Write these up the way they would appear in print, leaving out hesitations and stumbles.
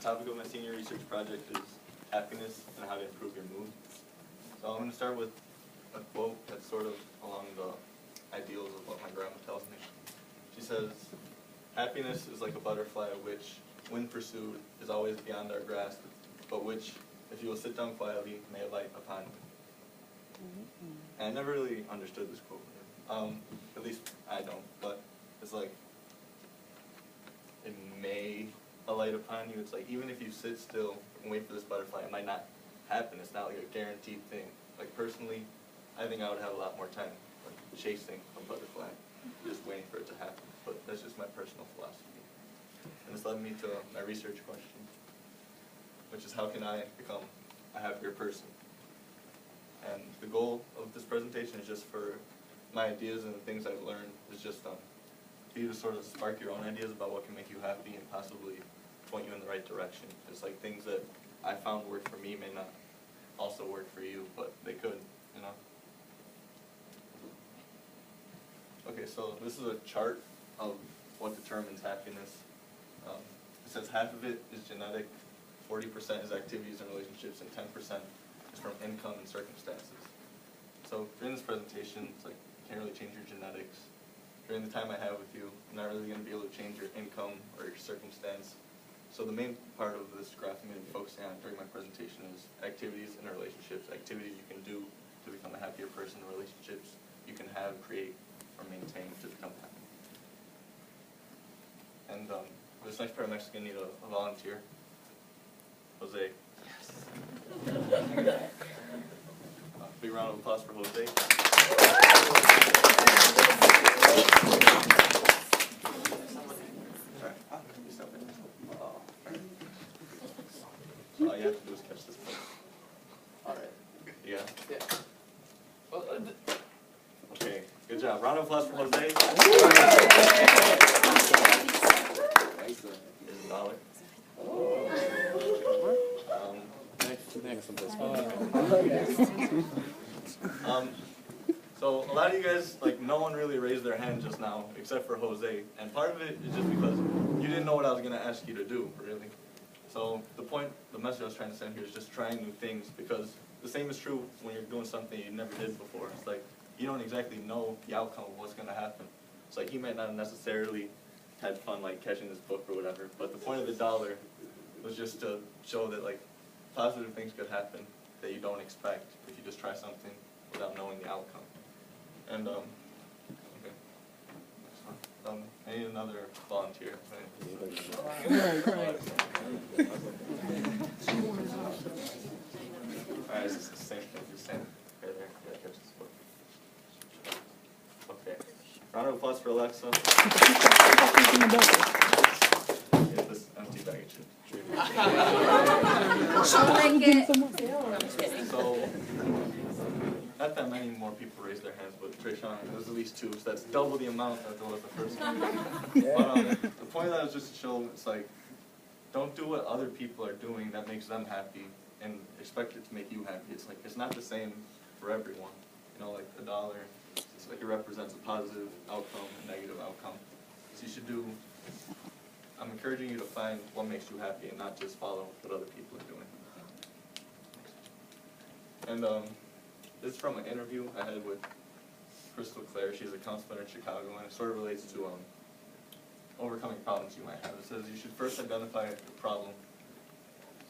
topic of my senior research project is happiness and how to improve your mood. So I'm going to start with a quote that's sort of along the ideals of what my grandma tells me. She says, "Happiness is like a butterfly which, when pursued, is always beyond our grasp, but which, if you will sit down quietly, may alight upon you." And I never really understood this quote. At least I don't, but it's like, it may alight upon you. It's like, even if you sit still and wait for this butterfly, it might not happen. It's not like a guaranteed thing. Like, personally, I think I would have a lot more time like chasing a butterfly, just waiting for it to happen. But that's just my personal philosophy. And this led me to my research question, which is, how can I become a happier person? And the goal of this presentation is just for my ideas and the things I've learned is just for you to sort of spark your own ideas about what can make you happy and possibly point you in the right direction. It's like things that I found work for me may not also work for you, but they could, you know? Okay, so this is a chart of what determines happiness. It says half of it is genetic, 40% is activities and relationships, and 10% is from income and circumstances. So during this presentation, it's like, you can't really change your genetics. During the time I have with you, I'm not really going to be able to change your income or your circumstance. So the main part of this graph I'm going to be focusing on during my presentation is activities and relationships, activities you can do to become a happier person, relationships you can have, create, or maintain to become happy. And for this next part, I'm actually going to need a volunteer. Jose. Yes. Big round of applause for Jose. All you have to do is catch this book. All right. Yeah? Yeah. Well, okay, good job. Round of applause for Jose. Here's a dollar. So a lot of you guys, like, no one really raised their hand just now, except for Jose. And part of it is just because you didn't know what I was going to ask you to do, really. So the message I was trying to send here is just trying new things, because the same is true when you're doing something you never did before. It's like, you don't exactly know the outcome of what's going to happen. It's like, you might not necessarily had fun, like, catching this book or whatever, but the point of the dollar was just to show that, like, positive things could happen that you don't expect if you just try something without knowing the outcome. And, okay. I need another volunteer. Alright, it's the same thing, just saying. Right there, yeah, catch this book. Okay. Round of applause for Alexa. Get this empty bag of chips. So, not that many more people raised their hands, but Trayshawn, there's at least two, so that's double the amount that there was the first one. But the point of that is just to show, it's like, don't do what other people are doing that makes them happy and expect it to make you happy. It's like, it's not the same for everyone. You know, like a dollar, it's like it represents a positive outcome, a negative outcome. So you should do, I'm encouraging you to find what makes you happy and not just follow what other people are doing. And this is from an interview I had with Crystal Clare. She's a counselor in Chicago, and it sort of relates to overcoming problems you might have. It says you should first identify the problem,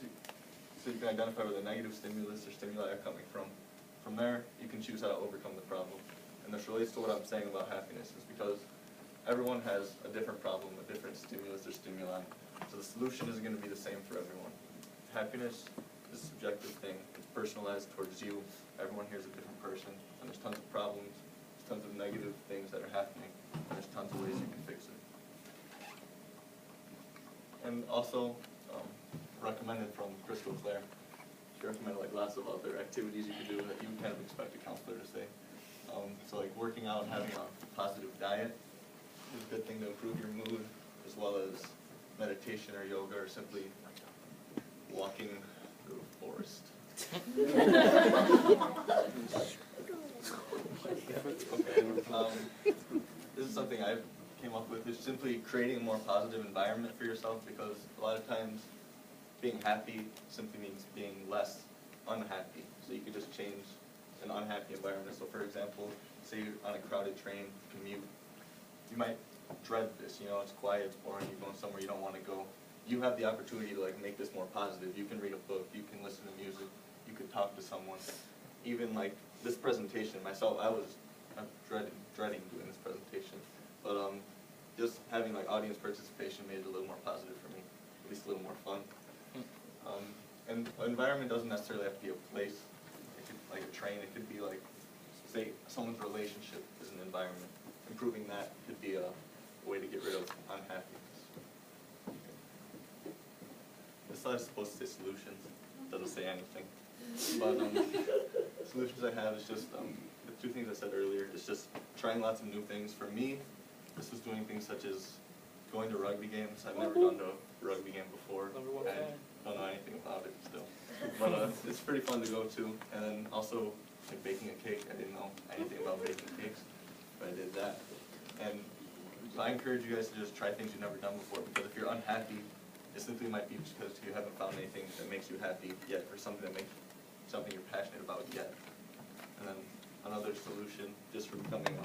so you can identify where the negative stimulus or stimuli are coming from. From there, you can choose how to overcome the problem. And this relates to what I'm saying about happiness, is because everyone has a different problem, a different stimulus or stimuli. So the solution isn't going to be the same for everyone. Happiness is a subjective thing. It's personalized towards you. Everyone here is a different person, and there's tons of problems, there's tons of negative things that are happening, and there's tons of ways you can fix it. And also, recommended from Crystal Clare, she recommended like lots of other activities you can do that you kind of expect a counselor to say. So like working out, having a positive diet is a good thing to improve your mood, as well as meditation or yoga, or simply walking through a forest. This is something I came up with, is simply creating a more positive environment for yourself, because a lot of times being happy simply means being less unhappy. So you could just change an unhappy environment. So for example, say you're on a crowded train commute, you might dread this, you know, it's quiet, it's boring, you're going somewhere you don't want to go. You have the opportunity to like make this more positive. You can read a book, you can listen to music, you could talk to someone. Even like this presentation, myself, I'm dreading doing this presentation. But just having like audience participation made it a little more positive for me, at least a little more fun. And environment doesn't necessarily have to be a place. It could, like a train, it could be like, say, someone's relationship is an environment. Improving that could be a way to get rid of unhappiness. This slide is supposed to say solutions. It doesn't say anything. But solutions I have is just the two things I said earlier. It's just trying lots of new things. For me, this was doing things such as going to rugby games. I've never gone to a rugby game before. I don't know anything about it still. But it's pretty fun to go to. And then also like baking a cake. I didn't know anything about baking cakes, but I did that. And so I encourage you guys to just try things you've never done before, because if you're unhappy, it simply might be because you haven't found anything that makes you happy yet, or something that makes something you're passionate about yet. And then another solution, just for becoming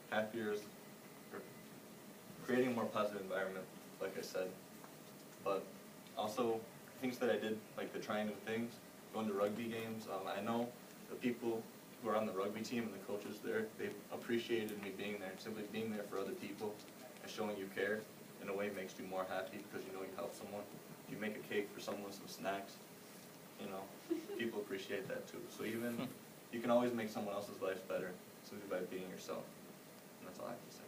happier, is creating a more positive environment, like I said. But also things that I did, like the trying new things, going to rugby games. I know the people who are on the rugby team and the coaches there, they appreciated me being there. Simply being there for other people and showing you care in a way makes you more happy, because you know you help someone. If you make a cake for someone, some snacks, you know, people appreciate that too. So even you can always make someone else's life better simply by being yourself. And that's all I have to say.